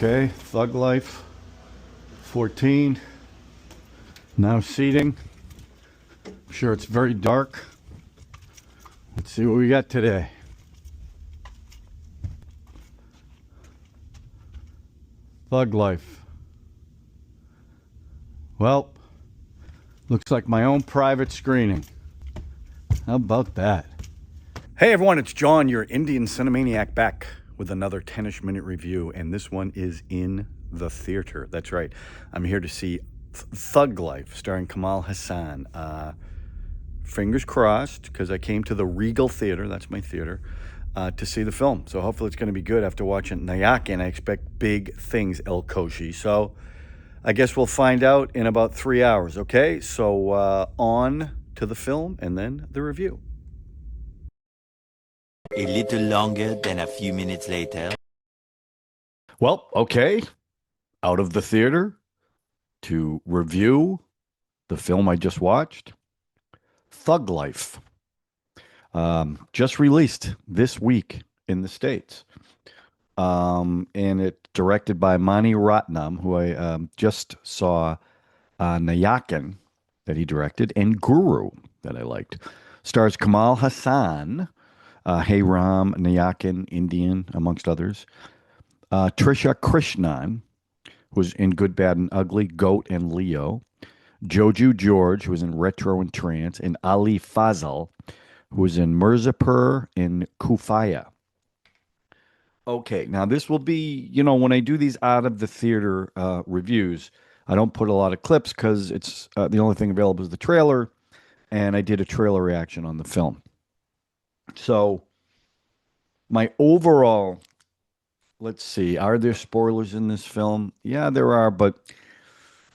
Okay, Thug Life 14. Now seating. I'm sure it's very dark. Let's see what we got today. Thug Life. Well, looks like my own private screening. How about that? Hey everyone, it's John, your Indian Cine-MANIAC, back with another 10-ish minute review, and this one is in the theater. That's right. I'm here to see Thug Life, starring Kamal Haasan. Fingers crossed, because I came to the Regal Theater, that's my theater, to see the film. So hopefully it's going to be good. After watching Nayakan, I expect big things, El Koshi. So I guess we'll find out in about 3 hours, okay? So on to the film and then the review. A little longer than a few minutes later. Well, okay. Out of the theater to review the film I just watched, Thug Life. Just released this week in the States. And it's directed by Mani Ratnam, who I just saw Nayakan that he directed, and Guru that I liked. Stars Kamal Haasan, Hey Ram, Nayakan, Indian, amongst others. Trisha Krishnan, who was in Good, Bad, and Ugly, Goat, and Leo. Joju George, who was in Retro and Trance, and Ali Fazal, who was in Mirzapur and Kufaya. Okay, now this will be, when I do these out of the theater reviews, I don't put a lot of clips because it's the only thing available is the trailer, and I did a trailer reaction on the film. So my overall, let's see, are there spoilers in this film? Yeah, there are, but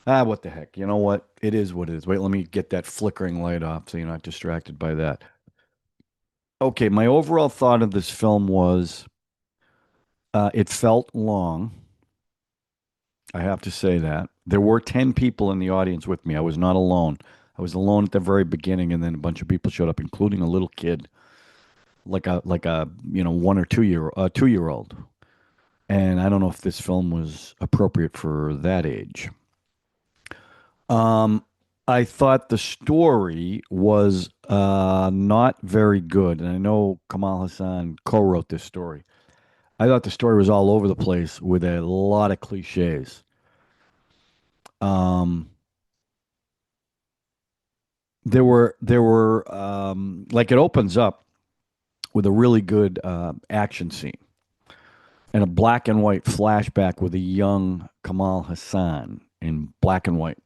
what the heck? You know what? It is what it is. Wait, let me get that flickering light off so you're not distracted by that. Okay, my overall thought of this film was it felt long. I have to say that. There were 10 people in the audience with me. I was not alone. I was alone at the very beginning, and then a bunch of people showed up, including a little kid, like a 1 or 2-year-old. And I don't know if this film was appropriate for that age. I thought the story was not very good, and I know Kamal Haasan co-wrote this story. I thought the story was all over the place with a lot of cliches. There were like, it opens up with a really good action scene and a black and white flashback with a young Kamal Haasan in black and white.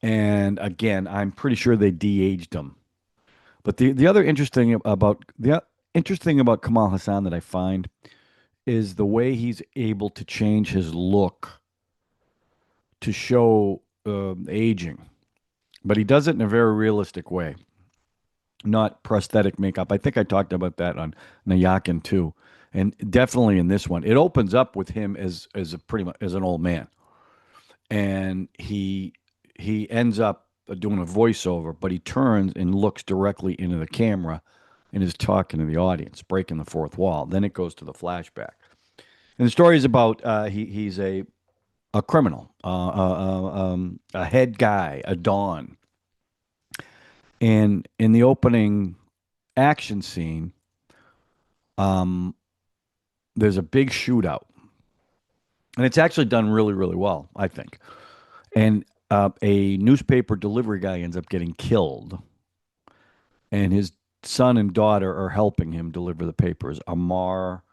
And again, I'm pretty sure they de-aged him. But the other interesting about Kamal Haasan that I find is the way he's able to change his look to show aging, but he does it in a very realistic way, not prosthetic makeup. I think I talked about that on Nayakan too, and definitely in this one. It opens up with him as pretty much as an old man, and he ends up doing a voiceover, but he turns and looks directly into the camera and is talking to the audience, breaking the fourth wall. Then it goes to the flashback, and the story is about he's a criminal, a head guy, a Don. And in the opening action scene, there's a big shootout. And it's actually done really, really well, I think. And a newspaper delivery guy ends up getting killed. And his son and daughter are helping him deliver the papers. Amar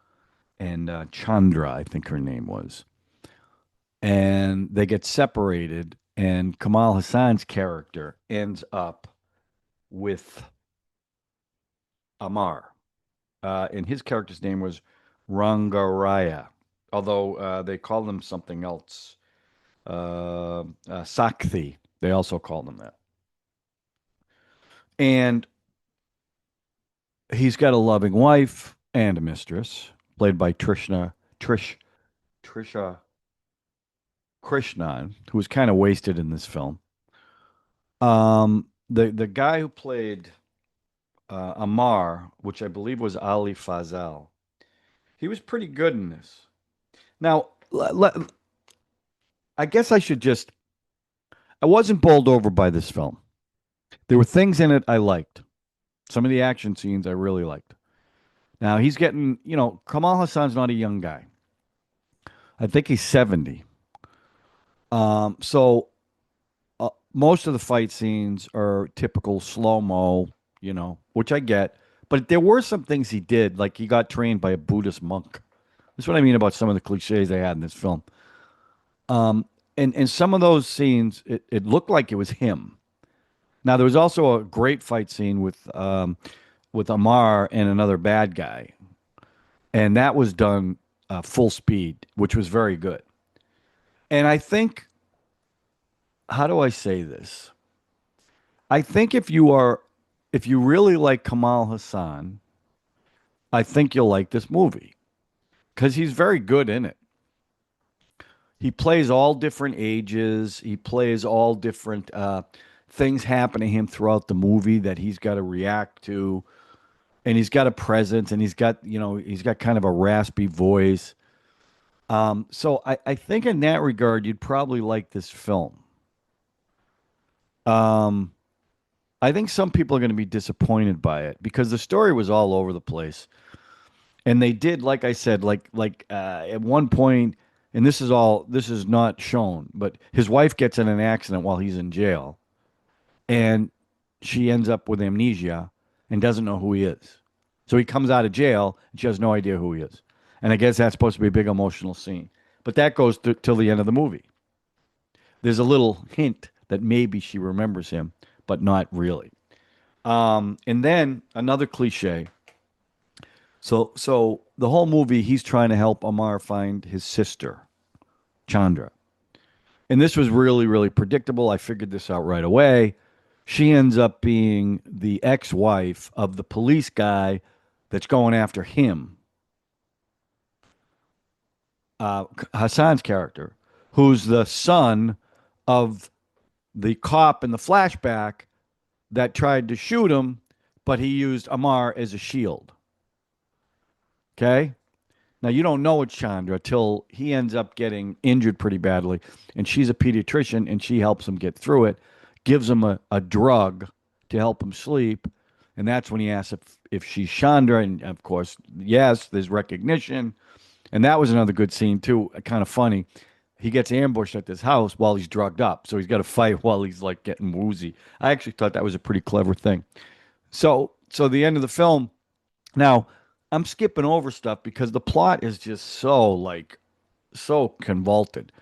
and Chandra, I think her name was. And they get separated, and Kamal Hassan's character ends up with Amar. And his character's name was Rangaraya, although they called him something else. Sakthi, they also called him that. And he's got a loving wife and a mistress, played by Trisha Krishnan, who was kind of wasted in this film. The guy who played Amar, which I believe was Ali Fazal, he was pretty good in this. Now, I guess I should just. I wasn't bowled over by this film. There were things in it I liked. Some of the action scenes I really liked. Now he's getting, Kamal Hassan's not a young guy. I think he's 70. So most of the fight scenes are typical slow mo, which I get. But there were some things he did, like he got trained by a Buddhist monk. That's what I mean about some of the cliches they had in this film. And some of those scenes, it looked like it was him. Now there was also a great fight scene with Amar and another bad guy, and that was done full speed, which was very good. And I think, how do I say this? I think if you really like Kamal Hassan, I think you'll like this movie because he's very good in it. He plays all different ages. He plays all different things happen to him throughout the movie that he's got to react to, and he's got a presence, and he's got kind of a raspy voice. So I think in that regard, you'd probably like this film. Um, I think some people are going to be disappointed by it because the story was all over the place, and they did, like I said, at one point, and this is not shown, but his wife gets in an accident while he's in jail, and she ends up with amnesia and doesn't know who he is. So he comes out of jail and she has no idea who he is. And I guess that's supposed to be a big emotional scene. But that goes till the end of the movie. There's a little hint that maybe she remembers him, but not really. And then another cliche. So the whole movie, he's trying to help Amar find his sister, Chandra. And this was really, really predictable. I figured this out right away. She ends up being the ex-wife of the police guy that's going after him, Hassan's character, who's the son of the cop in the flashback that tried to shoot him, but he used Amar as a shield. Okay? Now, you don't know it's Chandra till he ends up getting injured pretty badly, and she's a pediatrician, and she helps him get through it, gives him a drug to help him sleep, and that's when he asks if she's Chandra, and of course, yes, there's recognition, and that was another good scene too, kind of funny. He gets ambushed at this house while he's drugged up, so he's got to fight while he's like getting woozy. I actually thought that was a pretty clever thing. So the end of the film. Now, I'm skipping over stuff because the plot is just so convoluted.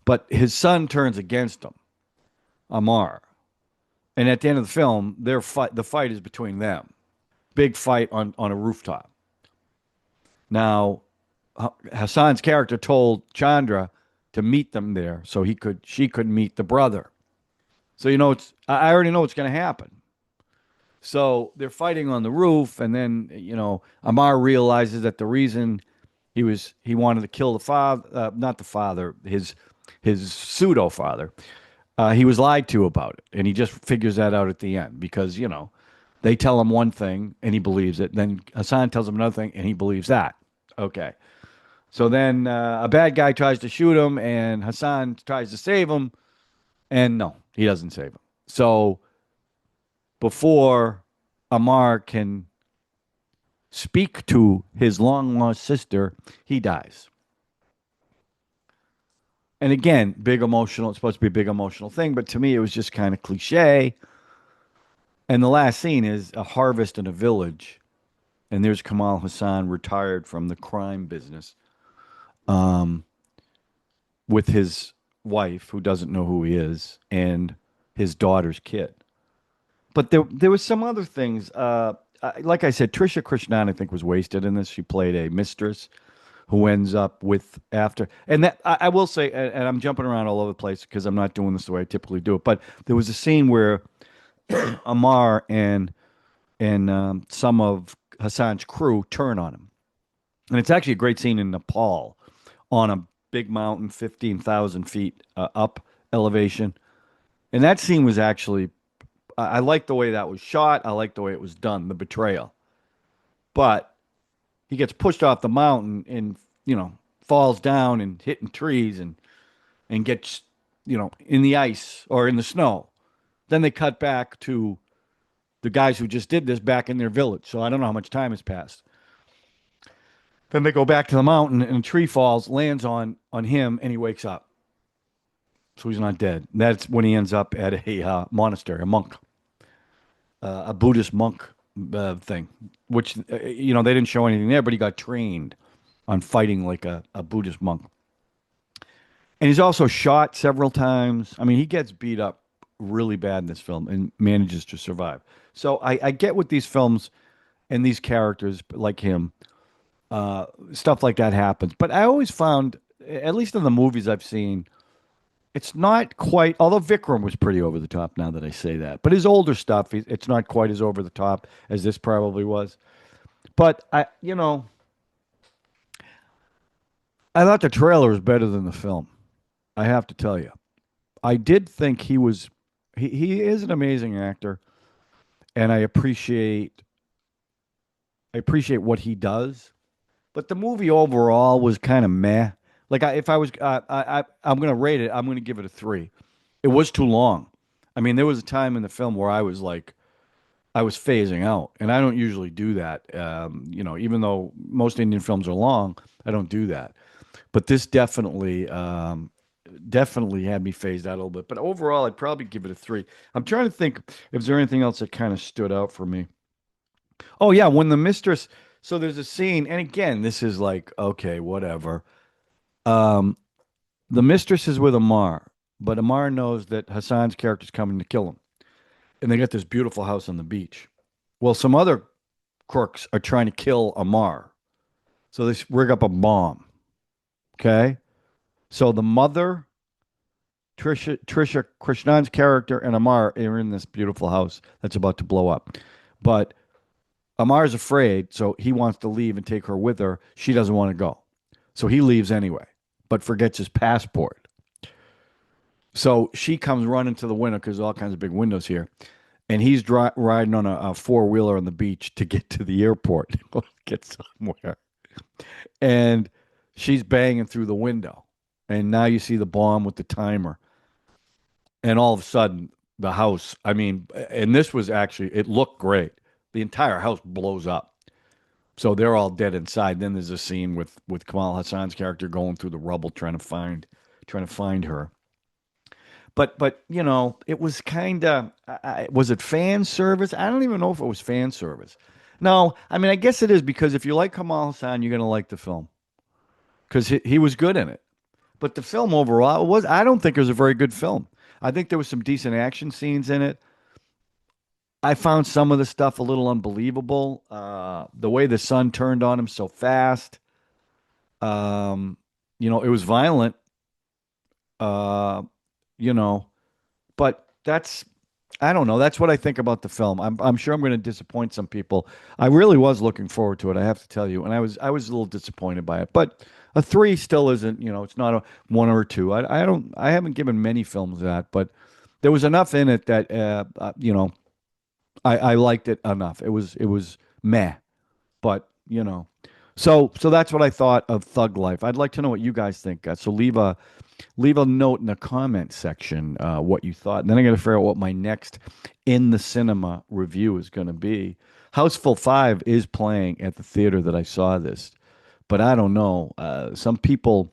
But his son turns against him, Amar, and at the end of the film, the fight is between them. Big fight on a rooftop. Now, Hassan's character told Chandra to meet them there so she could meet the brother. So I already know what's going to happen. So they're fighting on the roof, and then Amar realizes that the reason he wanted to kill the father, not the father, his pseudo father. He was lied to about it, and he just figures that out at the end because they tell him one thing and he believes it. Then Hassan tells him another thing and he believes that. Okay, so then a bad guy tries to shoot him, and Hassan tries to save him, and no, he doesn't save him. So before Amar can speak to his long lost sister, he dies. And again, big emotional, it's supposed to be a big emotional thing, but to me, it was just kind of cliche. And the last scene is a harvest in a village. And there's Kamal Hassan retired from the crime business with his wife, who doesn't know who he is, and his daughter's kid. But there was some other things. Like I said, Trisha Krishnan, I think, was wasted in this. She played a mistress who ends up with after, and that I will say, and I'm jumping around all over the place because I'm not doing this the way I typically do it. But there was a scene where Amar and some of Hassan's crew turn on him, and it's actually a great scene in Nepal on a big mountain, 15,000 feet up elevation, and that scene was actually I like the way that was shot. I like the way it was done, the betrayal. But he gets pushed off the mountain in, falls down and hitting trees and gets, in the ice or in the snow. Then they cut back to the guys who just did this back in their village. So I don't know how much time has passed. Then they go back to the mountain and a tree falls, lands on him, and he wakes up. So he's not dead. That's when he ends up at a monastery, a monk, a Buddhist monk thing, which, they didn't show anything there, but he got trained on fighting like a Buddhist monk. And he's also shot several times. I mean, he gets beat up really bad in this film and manages to survive. So I get with these films and these characters like him, stuff like that happens. But I always found, at least in the movies I've seen, it's not quite, although Vikram was pretty over the top now that I say that. But his older stuff, it's not quite as over the top as this probably was. But I thought the trailer was better than the film. I have to tell you. I did think he is an amazing actor, and I appreciate what he does. But the movie overall was kind of meh. Like if I was, I'm gonna rate it. I'm gonna give it a 3. It was too long. I mean, there was a time in the film where I was like, I was phasing out, and I don't usually do that. Even though most Indian films are long, I don't do that. But this definitely had me phased out a little bit. But overall, I'd probably give it a 3. I'm trying to think if there anything else that kind of stood out for me. Oh yeah, when the mistress. So there's a scene, and again, this is like okay, whatever. Um, the mistress is with Amar, but Amar knows that Hassan's character's coming to kill him, and they got this beautiful house on the beach. Well, some other crooks are trying to kill Amar, so they rig up a bomb. Okay, so the mother, Trisha Krishnan's character, and Amar are in this beautiful house that's about to blow up, but Amar's afraid, so he wants to leave and take her with her. She doesn't want to go. So he leaves anyway, but forgets his passport. So she comes running to the window because there's all kinds of big windows here. And he's riding on a four-wheeler on the beach to get to the airport, get somewhere. And she's banging through the window. And now you see the bomb with the timer. And all of a sudden, the house, I mean, and this was actually, it looked great. The entire house blows up. So they're all dead inside. Then there's a scene with Kamal Hassan's character going through the rubble trying to find her. But it was kind of was it fan service? I don't even know if it was fan service. No, I mean I guess it is because if you like Kamal Hassan, you're gonna like the film because he was good in it. But the film overall was I don't think it was a very good film. I think there was some decent action scenes in it. I found some of the stuff a little unbelievable. The way the sun turned on him so fast. It was violent. Uh, you know, but I don't know. That's what I think about the film. I'm sure I'm going to disappoint some people. I really was looking forward to it. I have to tell you, and I was a little disappointed by it. But a 3 still isn't. It's not a 1 or a 2. I haven't given many films that, but there was enough in it that I liked it enough. It was meh, but so that's what I thought of Thug Life. I'd like to know what you guys think. So leave a note in the comment section what you thought. And then I got to figure out what my next in the cinema review is going to be. Houseful 5 is playing at the theater that I saw this, but I don't know. Some people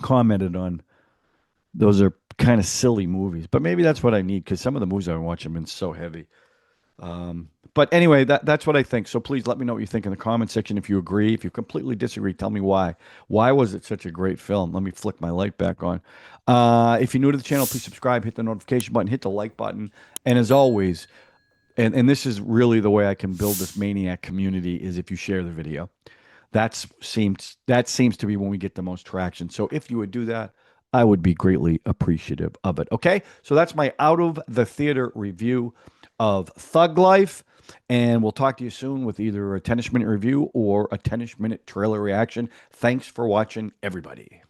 commented on those are kind of silly movies, but maybe that's what I need because some of the movies I've been watching have been so heavy. But anyway, that's what I think. So please let me know what you think in the comment section. If you agree, if you completely disagree, tell me why. Why was it such a great film? Let me flick my light back on. If you're new to the channel, please subscribe, hit the notification button, hit the like button. And as always, and this is really the way I can build this maniac community is if you share the video. That seems to be when we get the most traction. So if you would do that, I would be greatly appreciative of it. Okay, so that's my out of the theater review of Thug Life. And we'll talk to you soon with either a 10-ish minute review or a 10-ish minute trailer reaction. Thanks for watching, everybody.